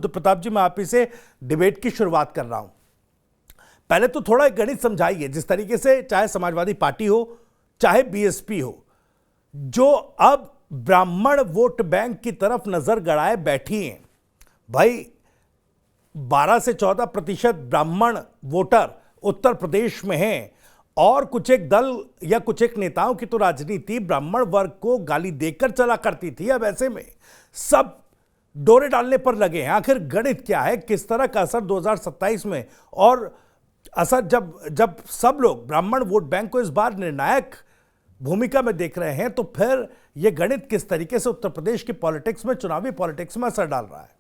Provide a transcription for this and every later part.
रुद्र प्रताप जी, मैं आप ही से डिबेट की शुरुआत कर रहा हूं। पहले तो थोड़ा एक गणित समझाइए, जिस तरीके से चाहे समाजवादी पार्टी हो चाहे बीएसपी हो, जो अब ब्राह्मण वोट बैंक की तरफ नजर गड़ाए बैठी हैं। भाई 12 से 14% ब्राह्मण वोटर उत्तर प्रदेश में हैं और कुछ एक दल या कुछ एक नेताओं की तो राजनीति ब्राह्मण वर्ग को गाली देकर चला करती थी। अब ऐसे में सब डोरे डालने पर लगे हैं। आखिर गणित क्या है, किस तरह का असर 2027 में, और असर जब सब लोग ब्राह्मण वोट बैंक को इस बार निर्णायक भूमिका में देख रहे हैं, तो फिर यह गणित किस तरीके से उत्तर प्रदेश की पॉलिटिक्स में, चुनावी पॉलिटिक्स में असर डाल रहा है?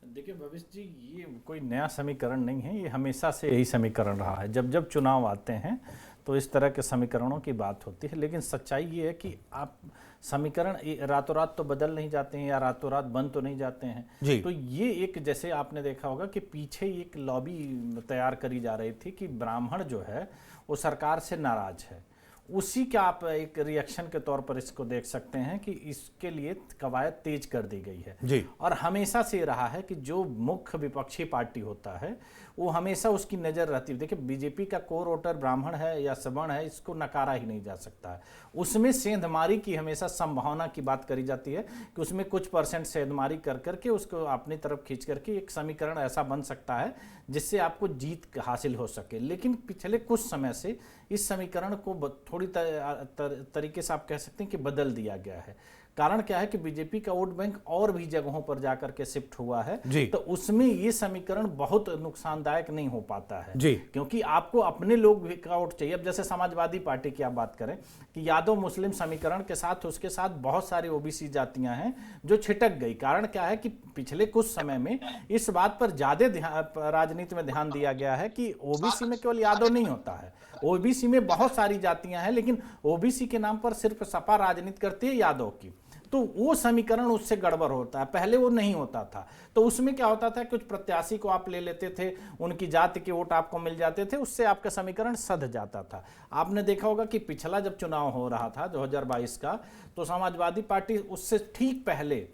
देखिए भविष्य जी, ये कोई नया समीकरण नहीं है, ये हमेशा से यही समीकरण रहा है। जब जब चुनाव आते हैं तो इस तरह के समीकरणों की बात होती है, लेकिन सच्चाई ये है कि आप समीकरण रातों रात तो बदल नहीं जाते हैं या रातों रात बन तो नहीं जाते हैं। तो ये एक, जैसे आपने देखा होगा कि पीछे एक लॉबी तैयार करी जा रही थी कि ब्राह्मण जो है वो सरकार से नाराज है, उसी का आप एक रिएक्शन के तौर पर इसको देख सकते हैं कि इसके लिए कवायद तेज कर दी गई है जी। और हमेशा से रहा है कि जो मुख्य विपक्षी पार्टी होता है वो हमेशा उसकी नज़र रहती है। देखिए बीजेपी का कोर वोटर ब्राह्मण है या सवर्ण है, इसको नकारा ही नहीं जा सकता है। उसमें सेंधमारी की हमेशा संभावना की बात करी जाती है कि उसमें कुछ % सेंधमारी कर करके उसको अपनी तरफ खींच करके एक समीकरण ऐसा बन सकता है जिससे आपको जीत हासिल हो सके। लेकिन पिछले कुछ समय से इस समीकरण को थोड़ी तरीके से आप कह सकते हैं कि बदल दिया गया है। कारण क्या है कि बीजेपी का वोट बैंक और भी जगहों पर जाकर के शिफ्ट हुआ है, तो उसमें ये समीकरण बहुत नुकसानदायक नहीं हो पाता है जी, क्योंकि आपको अपने लोग का वोट चाहिए। अब जैसे समाजवादी पार्टी की आप बात करें कि यादव मुस्लिम समीकरण के साथ उसके साथ बहुत सारी ओबीसी जातियां हैं जो छिटक गई। कारण क्या है कि पिछले कुछ समय में इस बात पर ज्यादा राजनीति में ध्यान दिया गया है कि ओबीसी में केवल यादव नहीं होता है, ओबीसी में बहुत सारी जातियां हैं, लेकिन ओबीसी के नाम पर सिर्फ सपा राजनीति करती है यादव की, तो वो समीकरण उससे गड़बड़ होता है। पहले वो नहीं होता था, तो उसमें क्या होता था, कुछ प्रत्याशी को आप ले लेते थे, उनकी जाति के वोट आपको मिल जाते थे, उससे आपका समीकरण सध जाता था। आपने देखा होगा कि पिछला जब चुनाव हो रहा था 2022 का, तो समाजवादी पार्टी उससे ठीक पहले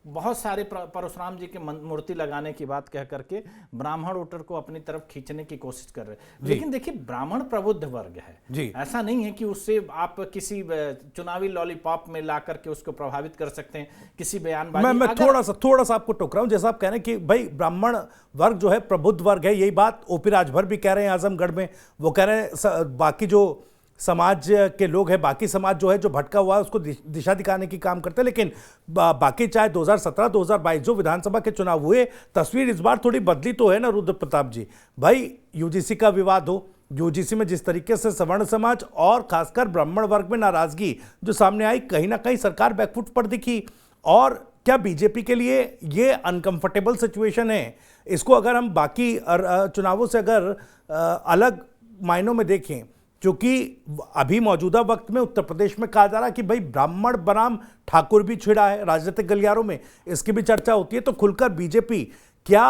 बहुत सारे परशुराम जी की मूर्ति लगाने की बात कह करके ब्राह्मण वोटर को अपनी तरफ खींचने की कोशिश कर रहे हैं। लेकिन देखिए ब्राह्मण प्रबुद्ध वर्ग है जी, ऐसा नहीं है कि उससे आप किसी चुनावी लॉलीपॉप में ला करके उसको प्रभावित कर सकते हैं, किसी बयानबाजी। मैं थोड़ा सा आपको टोक रहा हूं। जैसा आप कह रहे हैं कि भाई ब्राह्मण वर्ग जो है प्रबुद्ध वर्ग है, यही बात ओपी राजभर भी कह रहे हैं आजमगढ़ में। वो कह रहे हैं बाकी जो समाज के लोग हैं, बाकी समाज जो है जो भटका हुआ है उसको दिशा दिखाने की काम करते हैं, लेकिन बाकी चाहे 2017-2022 जो विधानसभा के चुनाव हुए, तस्वीर इस बार थोड़ी बदली तो है ना रुद्र प्रताप जी। भाई यूजीसी का विवाद हो, यूजीसी में जिस तरीके से सवर्ण समाज और खासकर ब्राह्मण वर्ग में नाराजगी जो सामने आई, कहीं ना कहीं सरकार बैकफुट पर दिखी। और क्या बीजेपी के लिए ये अनकंफर्टेबल सिचुएशन है? इसको अगर हम बाकी चुनावों से अगर अलग मायनों में देखें, क्योंकि अभी मौजूदा वक्त में उत्तर प्रदेश में कहा जा रहा है कि भाई ब्राह्मण बनाम ठाकुर भी छिड़ा है राजनीतिक गलियारों में, इसकी भी चर्चा होती है, तो खुलकर बीजेपी क्या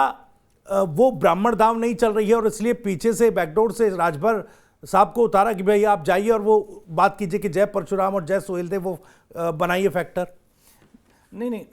वो ब्राह्मण दाव नहीं चल रही है और इसलिए पीछे से बैकडोर से राजभर साहब को उतारा कि भाई आप जाइए और वो बात कीजिए कि जय परशुराम और जय सोहेलदेव वो बनाइए फैक्टर? नहीं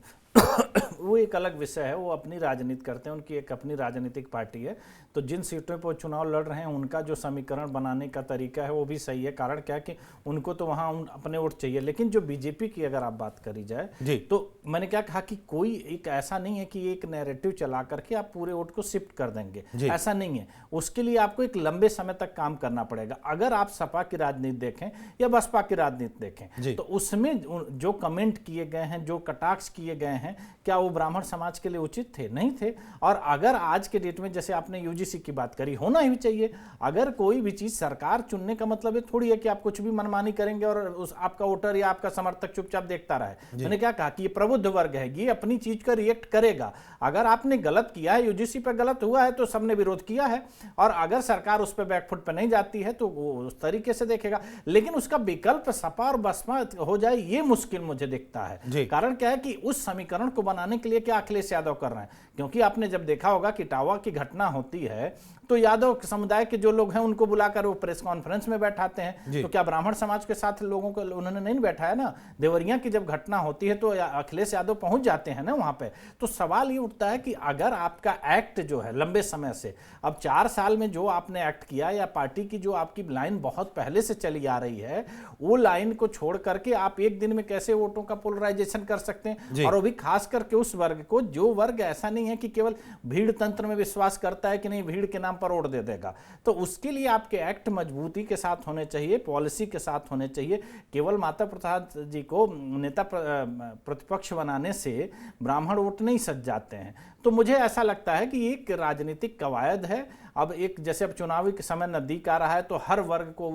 वो एक अलग विषय है, वो अपनी राजनीति करते हैं, उनकी एक अपनी राजनीतिक पार्टी है, तो जिन सीटों पर चुनाव लड़ रहे हैं उनका जो समीकरण बनाने का तरीका है वो भी सही है। कारण क्या है कि उनको तो वहाँ अपने वोट चाहिए। लेकिन जो बीजेपी की अगर आप बात करी जाए तो मैंने क्या कहा कि कोई एक ऐसा नहीं है कि एक नैरेटिव चला करके आप पूरे वोट को शिफ्ट कर देंगे, ऐसा नहीं है। उसके लिए आपको एक लंबे समय तक काम करना पड़ेगा। अगर आप सपा की राजनीति देखें या बसपा की राजनीति देखें, तो उसमें जो कमेंट किए गए हैं, जो कटाक्ष किए गए हैं, क्या वो ब्राह्मण समाज के लिए उचित थे? नहीं थे। और अगर आज के डेट में, जैसे आपने यूजीसी की बात करी, होना ही चाहिए। अगर कोई भी चीज सरकार चुनने का मतलब ये थोड़ी है कि आप कुछ भी मनमानी करेंगे और उस आपका वोटर या आपका समर्थक चुपचाप देखता रहे। मैंने क्या कहा कि ये प्रबुद्ध वर्ग है, ये अपनी चीज का रिएक्ट करेगा। अगर आपने गलत किया है, यूजीसी पर गलत हुआ है, तो सबने विरोध किया है, और अगर सरकार उस पर बैकफुट पर नहीं जाती है तो वो उस तरीके से देखेगा। लेकिन उसका विकल्प सपा और बसपा हो जाए, ये मुश्किल मुझे दिखता है। कारण क्या है कि उस समीकरण को बनाने बढ़ाने के लिए क्या अखिलेश यादव कर रहे हैं? क्योंकि आपने जब देखा होगा कि इटावा की घटना होती है तो यादव समुदाय के जो लोग हैं उनको बुलाकर वो प्रेस कॉन्फ्रेंस में बैठाते हैं, तो क्या ब्राह्मण समाज के साथ लोगों को उन्होंने नहीं बैठाया ना? देवरिया की जब घटना होती है तो अखिलेश यादव पहुंच जाते हैं ना वहां पे। तो सवाल ये उठता है कि अगर आपका एक्ट जो है लंबे समय से, अब 4 साल में जो आपने एक्ट किया या पार्टी की जो आपकी लाइन बहुत पहले से चली आ रही है, वो लाइन को छोड़ करके आप एक दिन में कैसे वोटों का पोलराइजेशन कर सकते हैं? और वो भी खास करके उस वर्ग को, जो वर्ग ऐसा नहीं है कि केवल भीड़ तंत्र में विश्वास करता है कि नहीं भीड़ के नाम पर वोट दे देगा। तो उसके लिए आपके एक्ट मजबूती के साथ होने चाहिए, पॉलिसी के साथ होने चाहिए। केवल माता प्रसाद जी को नेता प्रतिपक्ष बनाने से ब्राह्मण वोट नहीं सज जाते हैं। तो मुझे ऐसा लगता है कि एक राजनीतिक कवायद है। अब एक जैसे अब चुनावी के समय नजदीक आ रहा है तो हर वर्ग को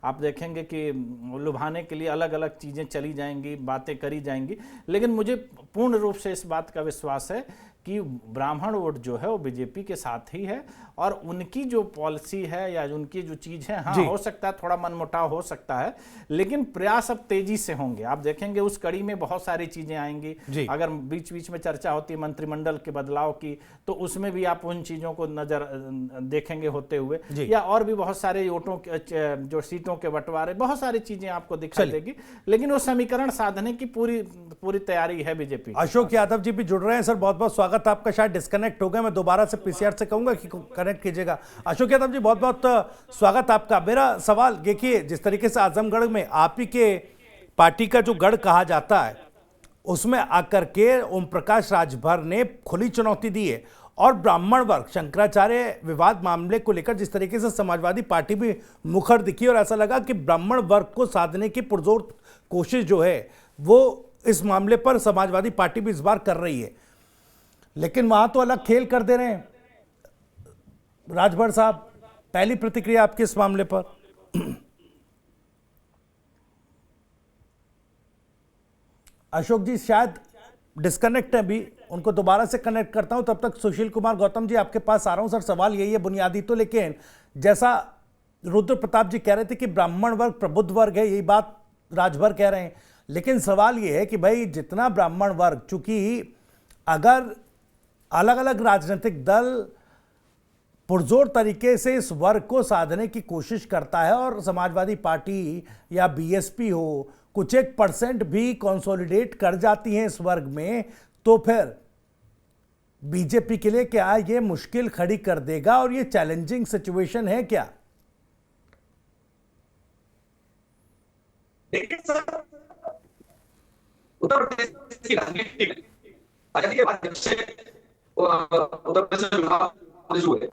आप देखेंगे कि लुभाने के लिए अलग अलग चीज़ें चली जाएंगी, बातें करी जाएंगी। लेकिन मुझे पूर्ण रूप से इस बात का विश्वास है कि ब्राह्मण वोट जो है वो बीजेपी के साथ ही है, और उनकी जो पॉलिसी है या उनकी जो चीज़ है, हाँ हो सकता है थोड़ा मनमुटाव हो सकता है, लेकिन प्रयास अब तेजी से होंगे। आप देखेंगे उस कड़ी में बहुत सारी चीज़ें आएंगी। अगर बीच बीच में चर्चा होती है मंत्रिमंडल के बदलाव की, तो उसमें भी आप उन चीज़ों को नजर देखेंगे होते हुए, या और भी बहुत सारे वोटों जो सीटों के बंटवारे, बहुत सारी चीज़ें आपको दिखाई देगी। लेकिन वो समीकरण साधने की पूरी तैयारी है बीजेपी। अशोक यादव जी भी जुड़ रहे हैं। सर बहुत बहुत स्वागत आपका। शायद डिस्कनेक्ट हो गया, मैं दोबारा से पीसीआर से कहूंगा कि कनेक्ट कीजिएगा। अशोक यादव जी बहुत बहुत स्वागत आपका। मेरा सवाल देखिए, जिस तरीके से आजमगढ़ में आप ही के पार्टी का जो गढ़ कहा जाता है, उसमें आकर के ओम प्रकाश राजभर ने खुली चुनौती दी है, और ब्राह्मण वर्ग शंकराचार्य विवाद मामले को लेकर जिस तरीके से समाजवादी पार्टी भी मुखर दिखी, और ऐसा लगा कि ब्राह्मण वर्ग को साधने की पुरजोर कोशिश जो है वो इस मामले पर समाजवादी पार्टी भी इस बार कर रही है। लेकिन वहां तो अलग खेल कर दे रहे हैं। राजभर साहब, पहली प्रतिक्रिया आपकी इस मामले पर? अशोक जी शायद डिस्कनेक्ट है, अभी उनको दोबारा से कनेक्ट करता हूं। तब तक सुशील कुमार गौतम जी आपके पास आ रहा हूं। सर सवाल यही है बुनियादी तो, लेकिन जैसा रुद्र प्रताप जी कह रहे थे कि ब्राह्मण वर्ग प्रबुद्ध वर्ग है, यही बात राजभर कह रहे हैं। लेकिन सवाल यह है कि भाई जितना ब्राह्मण वर्ग, चूंकि अगर अलग अलग राजनीतिक दल पुरजोर तरीके से इस वर्ग को साधने की कोशिश करता है, और समाजवादी पार्टी या बीएसपी हो कुछ 1% भी कंसोलिडेट कर जाती हैं इस वर्ग में, तो फिर बीजेपी के लिए क्या ये मुश्किल खड़ी कर देगा, और ये चैलेंजिंग सिचुएशन है क्या? देखिए सर, उत्तर प्रदेश की राजनीति में आजादी के बाद जब से उत्तर प्रदेश में चुनाव हुए,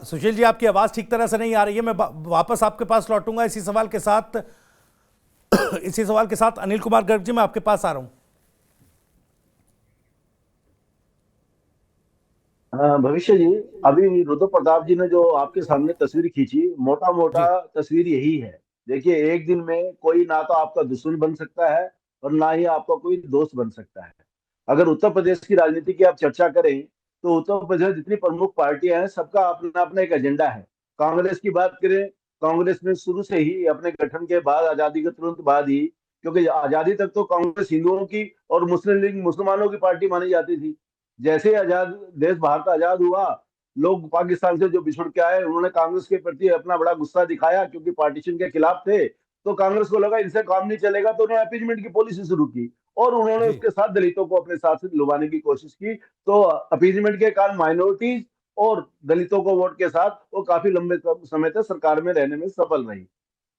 सुशील जी आपकी आवाज ठीक तरह से नहीं आ रही है। मैं वापस आपके पास लौटूंगा इसी सवाल के साथ। इसी सवाल के साथ अनिल कुमार गर्ग जी मैं आपके पास आ रहा हूं। भविष्य जी, अभी रुद्र प्रताप जी ने जो आपके सामने तस्वीर खींची, मोटा मोटा तस्वीर यही है। देखिए, एक दिन में कोई ना तो आपका दुश्मन बन सकता है और ना ही आपका कोई दोस्त बन सकता है। अगर उत्तर प्रदेश की राजनीति की आप चर्चा करें तो उत्तर प्रदेश जितनी प्रमुख पार्टियां हैं, सबका अपना अपना एक एजेंडा है। कांग्रेस की बात करें, कांग्रेस में शुरू से ही अपने गठन के बाद, आजादी के तुरंत बाद ही, क्योंकि आजादी तक तो कांग्रेस हिंदुओं की और मुस्लिम लीग मुसलमानों की पार्टी मानी जाती थी। जैसे आजाद देश भारत आजाद हुआ, लोग पाकिस्तान से जो बिछुड़ के आए, उन्होंने कांग्रेस के प्रति अपना बड़ा गुस्सा दिखाया, क्योंकि पार्टीशन के खिलाफ थे। तो कांग्रेस को लगा इनसे काम नहीं चलेगा, तो उन्होंने अपीजमेंट की पॉलिसी शुरू की, और उन्होंने उसके साथ दलितों को अपने साथ से लुभाने की कोशिश की। तो अपीजमेंट के कारण माइनॉरिटीज और दलितों को वोट के साथ वो काफी लंबे समय तक सरकार में रहने में सफल रही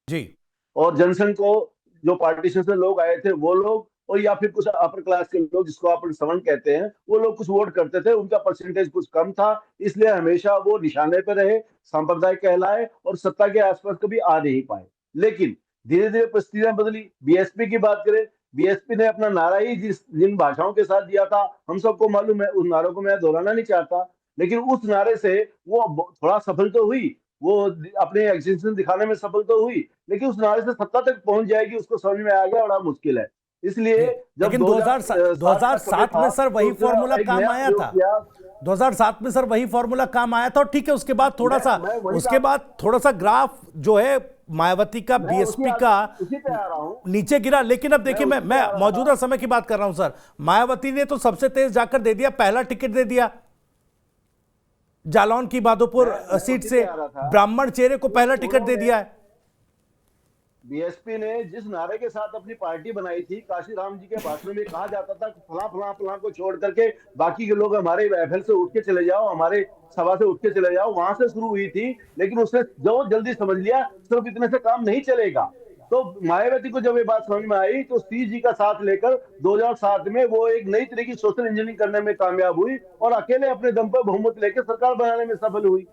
जी। और जनसंघ को जो पार्टीशन से लोग आए थे वो लोग, और या फिर कुछ अपर क्लास के लोग जिसको आप सवर्ण कहते हैं, वो लोग कुछ वोट करते थे, उनका परसेंटेज कुछ कम था, इसलिए हमेशा वो निशाने पर रहे, सांप्रदायिक कहलाए और सत्ता के आसपास कभी आ नहीं पाए। लेकिन धीरे धीरे परिस्थितियां बदली। बीएसपी की बात करें, बीएसपी ने अपना नारा ही जिन भाषाओं के साथ दिया था, हम सबको मालूम है, उस नारों को मैं दोहराना नहीं चाहता, लेकिन उस नारे से वो थोड़ा सफल तो हुई, वो अपने एक्सटेंशन दिखाने में सफल तो हुई, लेकिन उस नारे से सत्ता तक पहुंच जाएगी उसको समझ में आ गया, बड़ा मुश्किल है। इसलिए जब 2007 में सर वही फॉर्मूला काम आया था, 2007 में सर वही फॉर्मूला काम आया था, और ठीक है उसके बाद थोड़ा सा ग्राफ जो है मायावती का मैं बीएसपी का उसी पे आ रहा हूँ। नीचे गिरा, लेकिन अब देखिए मैं मौजूदा समय की बात कर रहा हूं सर। मायावती ने तो सबसे तेज जाकर दे दिया, पहला टिकट दे दिया जालौन की माधोपुर मैं सीट उसी से, पे आ रहा था। ब्राह्मण चेहरे को पहला टिकट दे दिया है। बीएसपी ने जिस नारे के साथ अपनी पार्टी बनाई थी, काशीराम जी के भाषण में कहा जाता था कि फला फला फला को छोड़ करके बाकी के लोग हमारे महफिल से उठ के चले जाओ, हमारे सभा से उठ के चले जाओ, वहां से शुरू हुई थी। लेकिन उसने जो जल्दी समझ लिया सिर्फ इतने से काम नहीं चलेगा। तो मायावती को जब ये बात समझ में आई तो सी जी का साथ लेकर 2007 में वो एक नई तरह की सोशल इंजीनियरिंग करने में कामयाब हुई और अकेले अपने दम पर बहुमत लेकर सरकार बनाने में सफल हुई।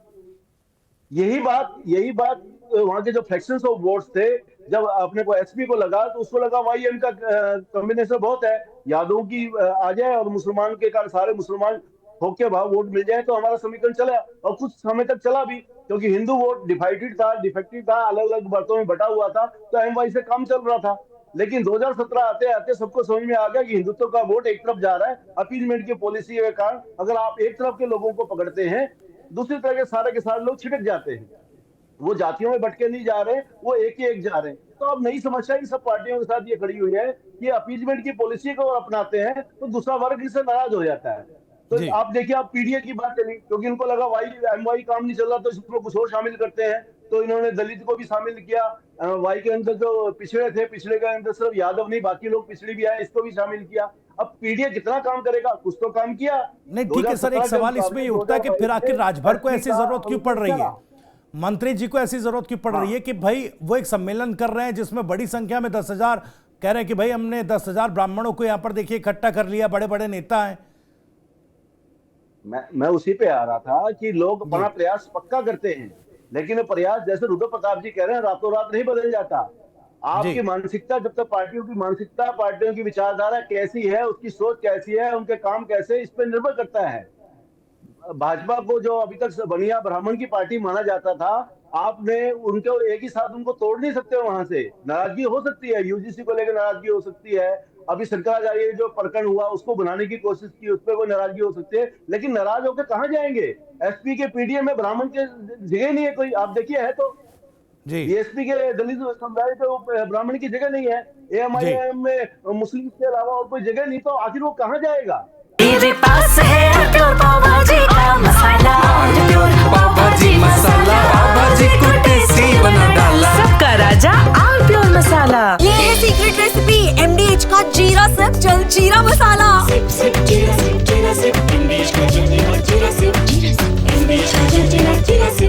यही बात वहां के जो फ्रैक्शंस ऑफ वोट्स थे, जब अपने को एसपी को लगा तो उसको लगा वाईएम का कॉम्बिनेशन बहुत है, यादवों की आ जाए और मुसलमान के कारण सारे मुसलमान ठोक के भाव वोट मिल जाए तो हमारा समीकरण चला, और कुछ समय तक चला भी, क्योंकि हिंदू वोट डिफेक्टेड था, अलग अलग बर्तों में बटा हुआ था, तो एमवाई से काम चल रहा था। लेकिन 2017 आते आते सबको समझ में आ गया कि हिंदुत्व का वोट एक तरफ जा रहा है। अपीजमेंट की पॉलिसी के कारण अगर आप एक तरफ के लोगों को पकड़ते हैं, दूसरी तरह के सारे लोग छिटक जाते हैं। वो जातियों में बटके नहीं जा रहे, वो एक ही एक जा रहे हैं। तो अब नई समस्या इन सब पार्टियों के साथ ये खड़ी हुई है कि अपीजमेंट की पॉलिसी को अपनाते हैं तो दूसरा वर्ग इससे नाराज हो जाता है। तो आप देखिए, आप पीडीए की बात चली, क्योंकि इनको लगा एमवाई काम नहीं चल रहा तो इसमें कुछ और शामिल करते हैं, तो इन्होंने दलित को भी शामिल किया। वाई के अंदर जो पिछड़े थे, पिछड़े के अंदर सिर्फ यादव नहीं बाकी लोग पिछड़े भी आए, इसको भी शामिल किया। अब पीडीए कितना काम करेगा, कुछ तो काम किया। नहीं ठीक है सर, एक सवाल इसमें ये उठता है कि फिर आखिर राजभर को ऐसी जरूरत क्यों पड़ रही है, मंत्री जी को ऐसी जरूरत क्यों पड़ रही है कि भाई वो एक सम्मेलन कर रहे हैं जिसमें बड़ी संख्या में 10,000 कह रहे हैं कि भाई हमने 10,000 ब्राह्मणों को यहां पर देखिए इकट्ठा कर लिया, बड़े बड़े नेता हैं। मैं उसी पे आ रहा था कि लोग अपना प्रयास पक्का करते हैं, लेकिन प्रयास जैसे रुद्र प्रताप जी कह रहे हैं रातों रात नहीं बदल जाता। आपकी मानसिकता, जब तक पार्टियों की मानसिकता, पार्टियों की विचारधारा कैसी है, उसकी सोच कैसी है, उनके काम कैसे, इस पर निर्भर करता है। भाजपा को जो अभी तक बनिया ब्राह्मण की पार्टी माना जाता था, आपने उनको एक ही साथ उनको तोड़ नहीं सकते। वहां से नाराजगी हो सकती है, यूजीसी को लेकर नाराजगी हो सकती है, अभी शंकराचार्य जो प्रकरण हुआ उसको बनाने की कोशिश की, उस पर कोई नाराजगी हो सकती है, लेकिन नाराज होकर कहाँ जाएंगे? एसपी के पीडीए में ब्राह्मण के जगह नहीं है कोई, आप देखिए है तो बीएसपी के दलित समुदाय पे ब्राह्मण की जगह नहीं है, एएमआईएम में मुस्लिम के अलावा और कोई जगह नहीं, तो आखिर वो कहाँ जाएगा? मेरे पास है प्योर पाव भाजी का मसाला, प्योर पाव भाजी मसाला, पाव भाजी को टेस्टी बना डाला, सबका राजा आल प्योर मसाला। ये है सीक्रेट रेसिपी एमडीएच का जीरा सिप जल जीरा मसाला। सिप सिप जीरा सिप एमडीएच का जल जीरा सिप, जीरा सिप एमडीएच का जल जीरा सिप।